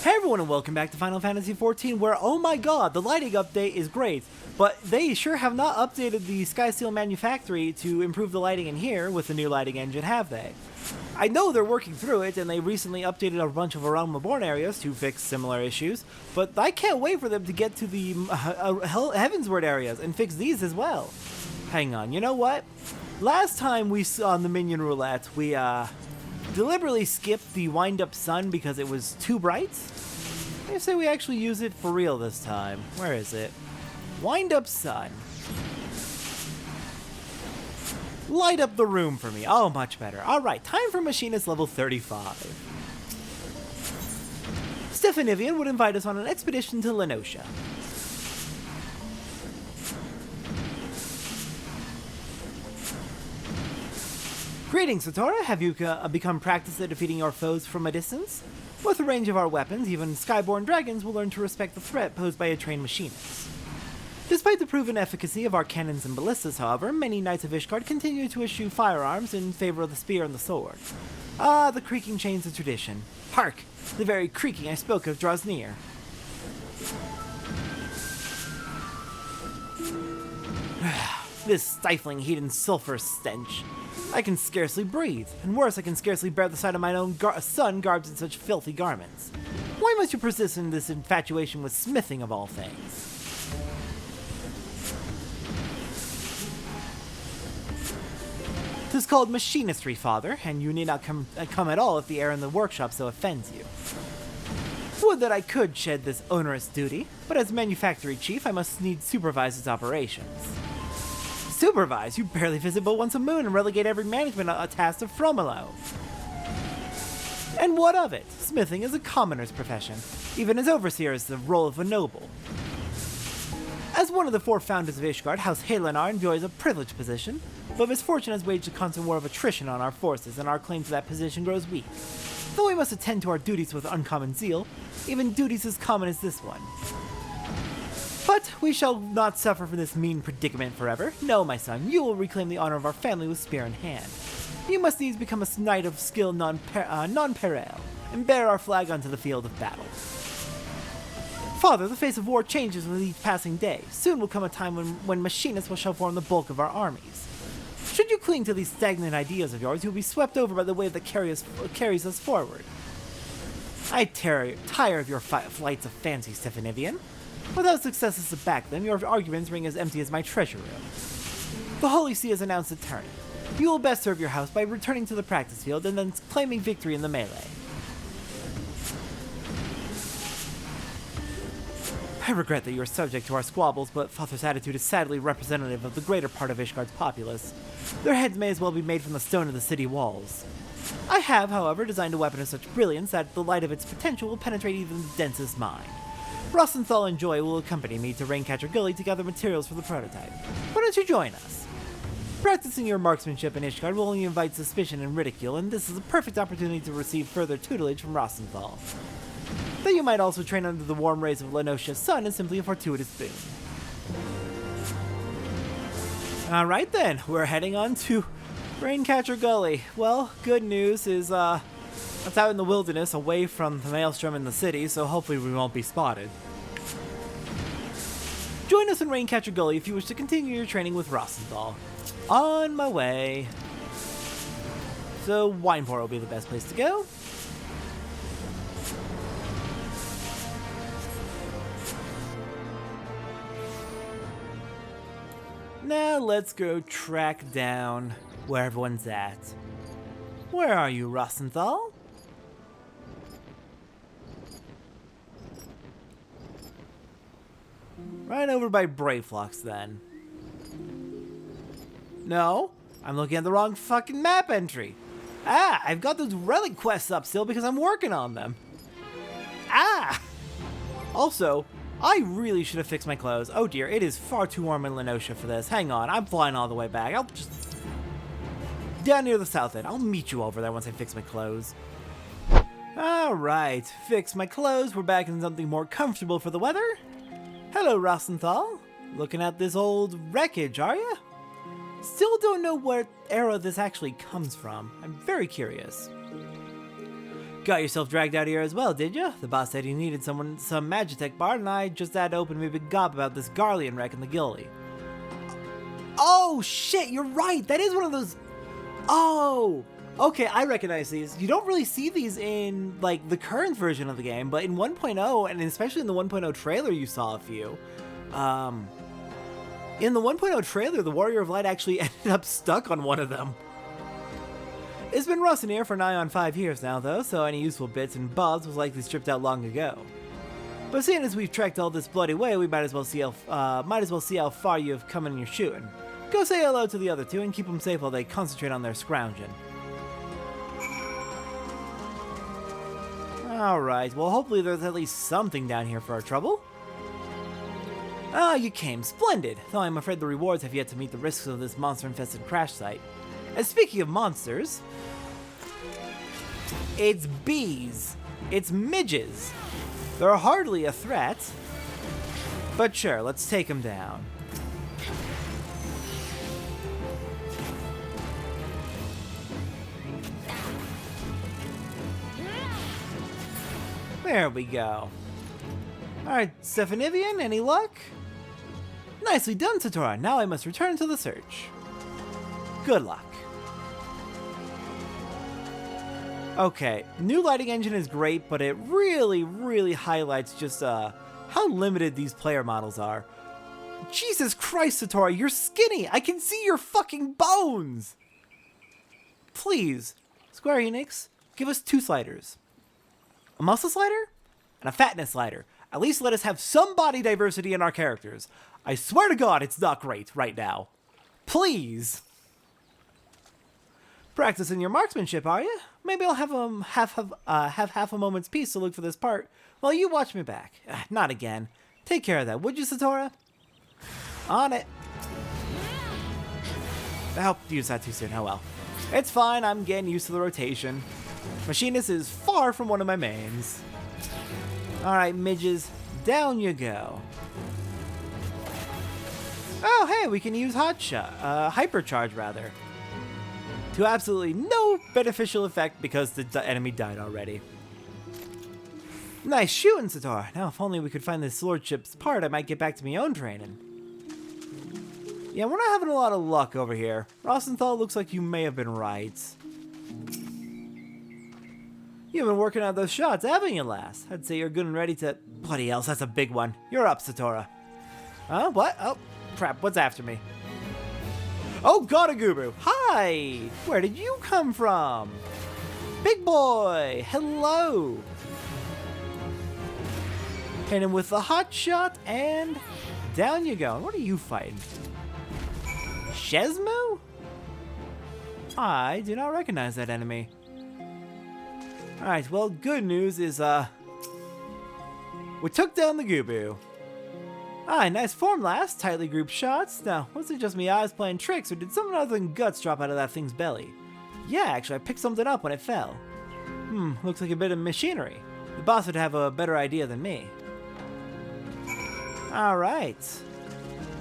Hey everyone and welcome back to Final Fantasy XIV, where, oh my god, the lighting update is great, but they sure have not updated the Skysteel Manufactory to improve the lighting in here with the new lighting engine, have they? I know they're working through it, and they recently updated a bunch of Realm Reborn areas to fix similar issues, but I can't wait for them to get to the Heavensward areas and fix these as well. Hang on, you know what? Last time we saw on the Minion Roulette, we, deliberately skipped the wind-up sun because it was too bright. I say we actually use it for real this time. Where is it? Wind-up sun. Light up the room for me. Oh, much better. Alright, time for Machinist level 35. Stephanivian would invite us on an expedition to Lenosha. Greetings, Satora. Have you become practiced at defeating your foes from a distance? With the range of our weapons, even Skyborn dragons will learn to respect the threat posed by a trained machinist. Despite the proven efficacy of our cannons and ballistas, however, many Knights of Ishgard continue to eschew firearms in favor of the spear and the sword. Ah, the creaking chains of tradition. Hark! The very creaking I spoke of draws near. This stifling heat and sulfur stench. I can scarcely breathe, and worse, I can scarcely bear the sight of my own son garbed in such filthy garments. Why must you persist in this infatuation with smithing of all things? 'Tis called machinistry, father, and you need not come at all if the air in the workshop so offends you. Would that I could shed this onerous duty, but as manufactory chief I must needs supervise its operations. Supervise? You barely visit but once a moon and relegate every management task to Fromelo. And what of it? Smithing is a commoner's profession. Even as overseer is the role of a noble. As one of the four founders of Ishgard, House Helenar enjoys a privileged position, but misfortune has waged a constant war of attrition on our forces, and our claim to that position grows weak. Though we must attend to our duties with uncommon zeal, even duties as common as this one. But we shall not suffer from this mean predicament forever. No, my son, you will reclaim the honor of our family with spear in hand. You must needs become a knight of skill non-peril, and bear our flag onto the field of battle. Father, the face of war changes with each passing day. Soon will come a time when machinists shall form the bulk of our armies. Should you cling to these stagnant ideas of yours, you will be swept over by the wave that carries us forward. I tire of your flights of fancy, Stephanivian. Without successes to back them, your arguments ring as empty as my treasure room. The Holy See has announced a turn. You will best serve your house by returning to the practice field and then claiming victory in the melee. I regret that you are subject to our squabbles, but Father's attitude is sadly representative of the greater part of Ishgard's populace. Their heads may as well be made from the stone of the city walls. I have, however, designed a weapon of such brilliance that the light of its potential will penetrate even the densest mind. Rosenthal and Joy will accompany me to Raincatcher Gully to gather materials for the prototype. Why don't you join us? Practicing your marksmanship in Ishgard will only invite suspicion and ridicule, and this is a perfect opportunity to receive further tutelage from Rosenthal. That you might also train under the warm rays of Lenosha's sun is simply a fortuitous boon. Alright then, we're heading on to Raincatcher Gully. Well, good news is, it's out in the wilderness, away from the maelstrom in the city, so hopefully we won't be spotted. Join us in Raincatcher Gully if you wish to continue your training with Rosenthal. On my way. So, Wineport will be the best place to go. Now let's go track down where everyone's at. Where are you, Rosenthal? Right over by Brayflux, then. No, I'm looking at the wrong fucking map entry. Ah, I've got those relic quests up still because I'm working on them. Ah! Also, I really should have fixed my clothes. Oh dear, it is far too warm in Lenosha for this. Hang on, I'm flying all the way back. I'll just... down near the south end. I'll meet you over there once I fix my clothes. Alright, fix my clothes. We're back in something more comfortable for the weather. Hello, Rosenthal. Looking at this old wreckage, are you? Still don't know what era this actually comes from. I'm very curious. Got yourself dragged out of here as well, did ya? The boss said he needed some Magitech bard, and I just had to open me a big gob about this Garlean wreck in the Gilly. Oh shit, you're right! That is one of those... Oh! Okay, I recognize these. You don't really see these in, like, the current version of the game, but in 1.0, and especially in the 1.0 trailer, you saw a few. In the 1.0 trailer, the Warrior of Light actually ended up stuck on one of them. It's been rusting here for nigh on 5 years now, though, so any useful bits and bobs was likely stripped out long ago. But seeing as we've trekked all this bloody way, we might as well see how far you have come in your shooting. Go say hello to the other two and keep them safe while they concentrate on their scrounging. Alright, well hopefully there's at least something down here for our trouble. Ah, you came. Splendid! Though I'm afraid the rewards have yet to meet the risks of this monster-infested crash site. And speaking of monsters... It's bees! It's midges! They're hardly a threat. But sure, let's take them down. There we go. Alright, Stephanivian, any luck? Nicely done, Satora. Now I must return to the search. Good luck. Okay, new lighting engine is great, but it really highlights just how limited these player models are. Jesus Christ, Satora, you're skinny! I can see your fucking bones! Please, Square Enix, give us 2 sliders. A muscle slider and a fatness slider. At least let us have some body diversity in our characters. I swear to God, it's not great right now. Please. Practicing your marksmanship, are you? Maybe I'll have half a moment's peace to look for this part while you watch me back. Not again. Take care of that, would you, Satora? On it. I hope you used that too soon. Oh well. It's fine. I'm getting used to the rotation. Machinist is far from one of my mains. Alright, midges, down you go. Oh, hey, we can use hypercharge rather. To absolutely no beneficial effect because the enemy died already. Nice shooting, Satora. Now, if only we could find this lordship's part, I might get back to my own training. Yeah, we're not having a lot of luck over here. Rosenthal, looks like you may have been right. You've been working on those shots, haven't you, lass? I'd say you're good and ready to... Bloody hell, that's a big one. You're up, Satora. Huh? What? Oh, crap. What's after me? Oh, Godagubu. Hi! Where did you come from? Big boy! Hello! Hit him with the hot shot, and down you go. What are you fighting? Shezmu? I do not recognize that enemy. Alright, well, good news is, we took down the Gubu. Aye, nice form, lass. Tightly grouped shots. Now, was it just me eyes playing tricks, or did something other than guts drop out of that thing's belly? Yeah, actually, I picked something up when it fell. Looks like a bit of machinery. The boss would have a better idea than me. Alright.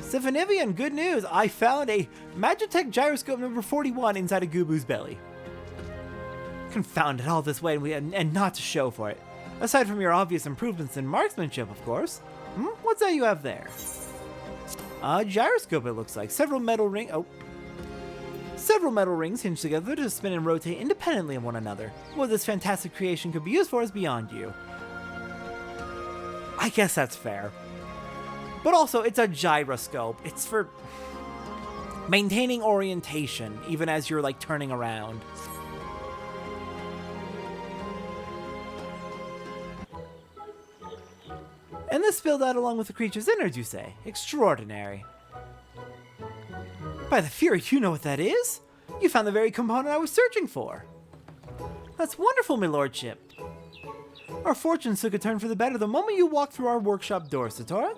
Stephanivian, good news. I found a Magitech gyroscope number 41 inside a Gubu's belly. Confound it, all this way and not to show for it. Aside from your obvious improvements in marksmanship, of course. What's that you have there? A gyroscope, it looks like. Several metal rings hinged together to spin and rotate independently of one another. What this fantastic creation could be used for is beyond you. I guess that's fair. But also, it's a gyroscope. It's for maintaining orientation, even as you're, like, turning around. And this spilled out along with the creature's innards, you say? Extraordinary. By the Fury, you know what that is? You found the very component I was searching for. That's wonderful, my lordship. Our fortunes took a turn for the better the moment you walked through our workshop door, Satora.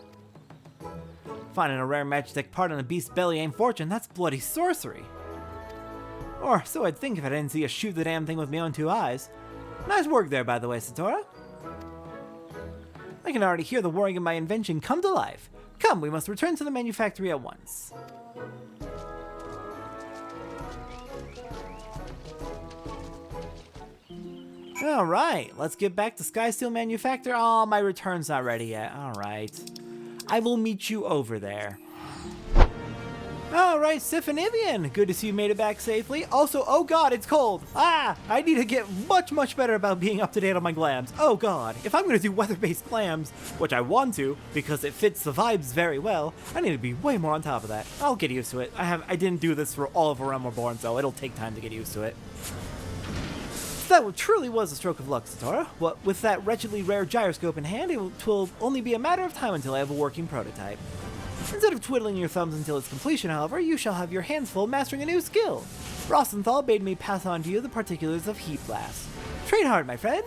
Finding a rare Magitech part on a beast's belly ain't fortune, that's bloody sorcery. Or so I'd think if I didn't see you shoot the damn thing with my own 2 eyes. Nice work there, by the way, Satora. I can already hear the whirring of my invention come to life. Come, we must return to the manufactory at once. Alright, let's get back to Skysteel Manufactor. Oh, my return's not ready yet. Alright. I will meet you over there. Alright, Siphonivian, good to see you made it back safely. Also, oh god, it's cold. Ah, I need to get much better about being up to date on my glams. Oh god, if I'm going to do weather-based glams, which I want to, because it fits the vibes very well, I need to be way more on top of that. I'll get used to it. I didn't do this for all of A Realm Reborn, so it'll take time to get used to it. That truly was a stroke of luck, Satora. What with that wretchedly rare gyroscope in hand, it will only be a matter of time until I have a working prototype. Instead of twiddling your thumbs until its completion, however, you shall have your hands full mastering a new skill. Rosenthal bade me pass on to you the particulars of Heat Blast. Train hard, my friend!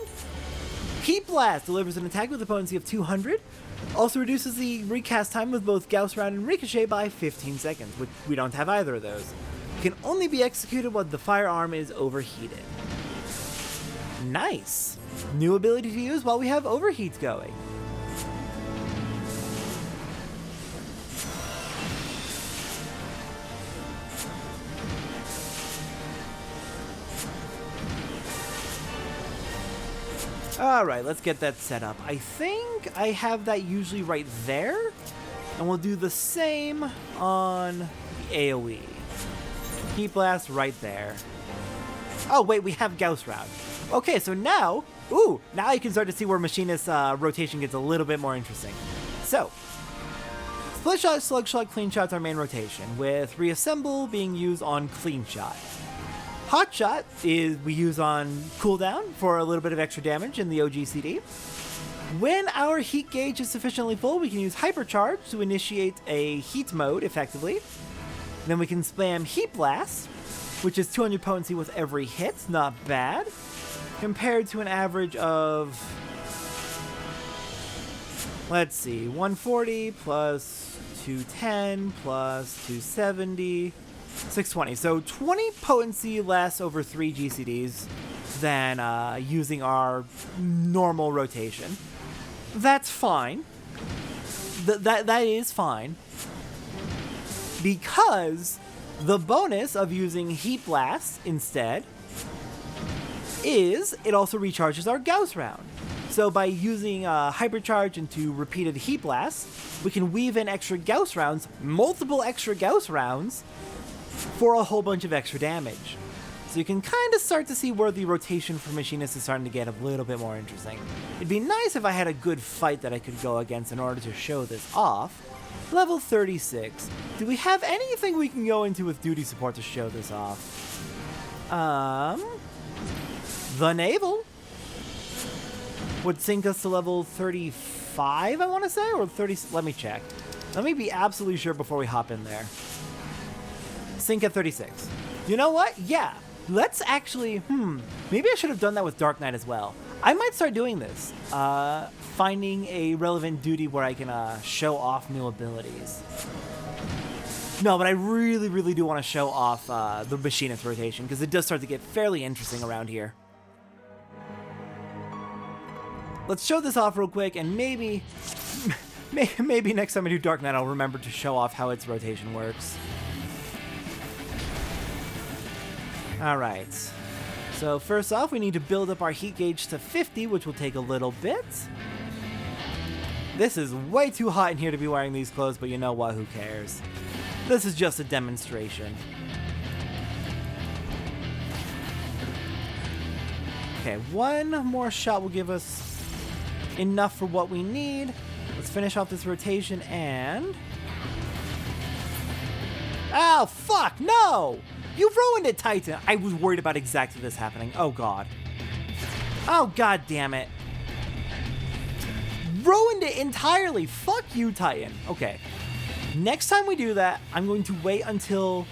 Heat Blast delivers an attack with a potency of 200, also reduces the recast time with both Gauss Round and Ricochet by 15 seconds, which we don't have either of those. It can only be executed when the firearm is overheated. Nice! New ability to use while we have overheats going. Alright, let's get that set up. I think I have that usually right there. And we'll do the same on the AoE. Heat Blast right there. Oh wait, we have Gauss Round. Okay, so now, now you can start to see where Machinist's rotation gets a little bit more interesting. So, Split Shot, Slug Shot, Clean Shot's our main rotation, with Reassemble being used on Clean Shot. Hot Shot is we use on cooldown for a little bit of extra damage in the OGCD. When our heat gauge is sufficiently full, we can use Hypercharge to initiate a heat mode effectively. Then we can spam Heat Blast, which is 200 potency with every hit, not bad. Compared to an average of, let's see, 140 plus 210 plus 270, 620. So 20 potency less over 3 GCDs than using our normal rotation. That's fine. That is fine. Because the bonus of using Heat Blast instead is it also recharges our Gauss Round. So by using Hypercharge into repeated Heat Blasts, we can weave in extra Gauss Rounds, multiple extra Gauss Rounds, for a whole bunch of extra damage. So you can kind of start to see where the rotation for Machinist is starting to get a little bit more interesting. It'd be nice if I had a good fight that I could go against in order to show this off. Level 36. Do we have anything we can go into with duty support to show this off? The Naval would sync us to level 35, I want to say, or 30. Let me check. Let me be absolutely sure before we hop in there. Sync at 36. You know what? Yeah. Let's actually, maybe I should have done that with Dark Knight as well. I might start doing this. Finding a relevant duty where I can show off new abilities. No, but I really do want to show off the Machinist rotation, because it does start to get fairly interesting around here. Let's show this off real quick, and maybe next time I do Dark Knight, I'll remember to show off how its rotation works. Alright, so first off, we need to build up our heat gauge to 50, which will take a little bit. This is way too hot in here to be wearing these clothes, but you know what, who cares? This is just a demonstration. Okay, one more shot will give us enough for what we need. Let's finish off this rotation and... Oh, fuck, no! You ruined it, Titan! I was worried about exactly this happening. Oh, God. Oh, God damn it. Ruined it entirely. Fuck you, Titan. Okay. Next time we do that, I'm going to wait until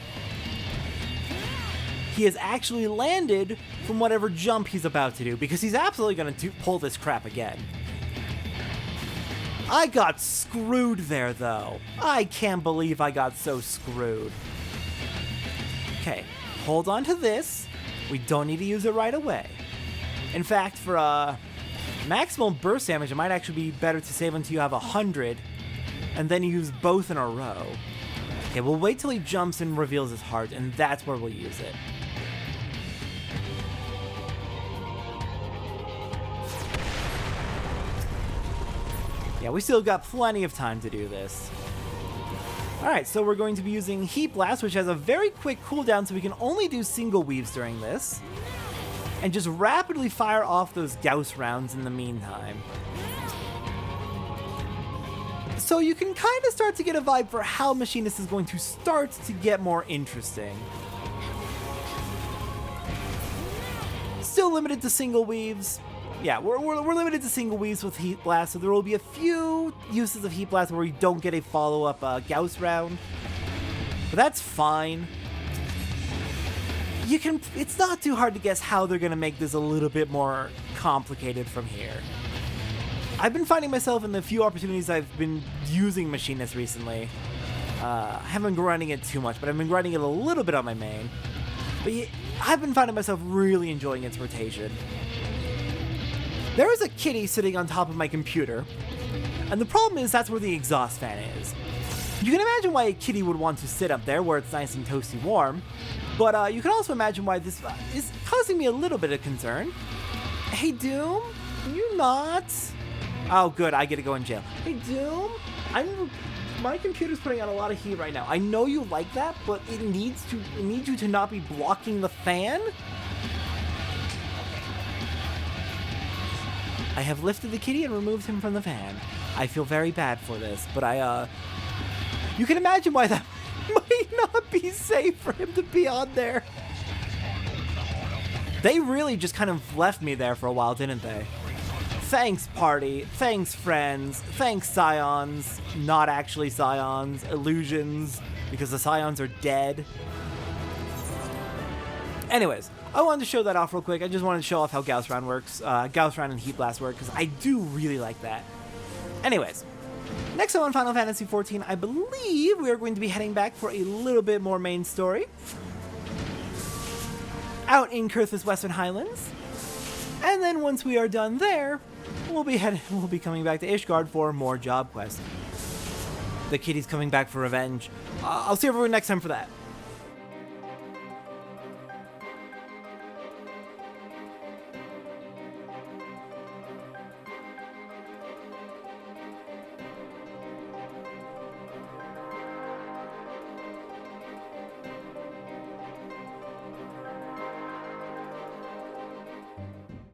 he has actually landed from whatever jump he's about to do, because he's absolutely going to pull this crap again. I got screwed there, though. I can't believe I got so screwed. Okay, hold on to this. We don't need to use it right away. In fact, for maximum burst damage, it might actually be better to save until you have 100, and then use both in a row. Okay, we'll wait till he jumps and reveals his heart, and that's where we'll use it. Yeah, we still got plenty of time to do this. Alright, so we're going to be using Heat Blast, which has a very quick cooldown, so we can only do single weaves during this. And just rapidly fire off those Gauss rounds in the meantime. So you can kind of start to get a vibe for how Machinist is going to start to get more interesting. Still limited to single weaves. Yeah, we're limited to single weaves with Heat Blast, so there will be a few uses of Heat Blast where we don't get a follow-up Gauss round. But that's fine. It's not too hard to guess how they're going to make this a little bit more complicated from here. I've been finding myself in the few opportunities I've been using Machinist recently. I haven't been grinding it too much, but I've been grinding it a little bit on my main. But yeah, I've been finding myself really enjoying its rotation. There is a kitty sitting on top of my computer, and the problem is that's where the exhaust fan is. You can imagine why a kitty would want to sit up there where it's nice and toasty warm, but you can also imagine why this is causing me a little bit of concern. Hey Doom, can you not? Oh good, I get to go in jail. Hey Doom, my computer's putting out a lot of heat right now. I know you like that, but it needs you to not be blocking the fan. I have lifted the kitty and removed him from the fan. I feel very bad for this, but you can imagine why that might not be safe for him to be on there. They really just kind of left me there for a while, didn't they? Thanks, party. Thanks, friends. Thanks, Scions. Not actually Scions. Illusions, because the Scions are dead. Anyways, I wanted to show that off real quick. I just wanted to show off how Gauss Round works. Gauss Round and Heat Blast work, because I do really like that. Anyways, next up on Final Fantasy XIV, I believe we are going to be heading back for a little bit more main story. Out in Kurth's Western Highlands. And then once we are done there, we'll be coming back to Ishgard for more job quests. The kitty's coming back for revenge. I'll see everyone next time for that.